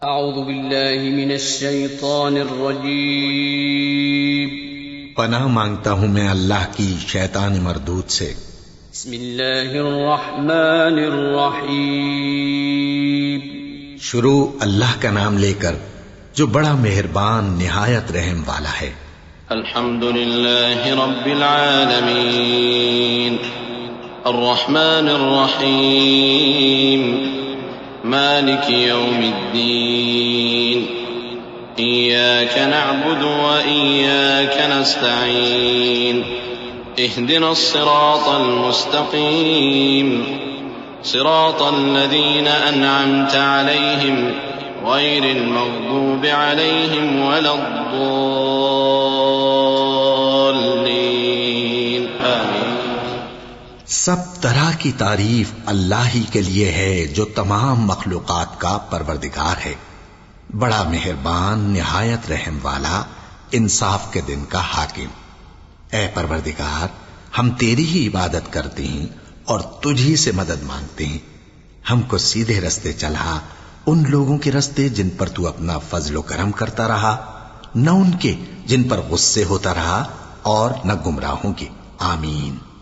اعوذ باللہ من الشیطان الرجیم پناہ مانگتا ہوں میں اللہ کی شیطان مردود سے۔ بسم اللہ الرحمن الرحیم شروع اللہ کا نام لے کر جو بڑا مہربان نہایت رحم والا ہے۔ الحمد للہ رب العالمین الرحمن الرحیم مالک یوم الدین إياك نعبد وإياك نستعين اهدنا الصراط المستقيم صراط الذين أنعمت عليهم غير المغضوب عليهم ولا الضالين آمين۔ سب طرح کی تعریف اللہ ہی کے لیے ہے جو تمام مخلوقات کا پروردگار ہے، بڑا مہربان نہایت رحم والا، انصاف کے دن کا حاکم۔ اے پروردگار، ہم تیری ہی عبادت کرتے ہیں اور تجھی سے مدد مانگتے ہیں۔ ہم کو سیدھے رستے چلا، ان لوگوں کے رستے جن پر تو اپنا فضل و کرم کرتا رہا، نہ ان کے جن پر غصے ہوتا رہا، اور نہ گمراہوں کے۔ آمین۔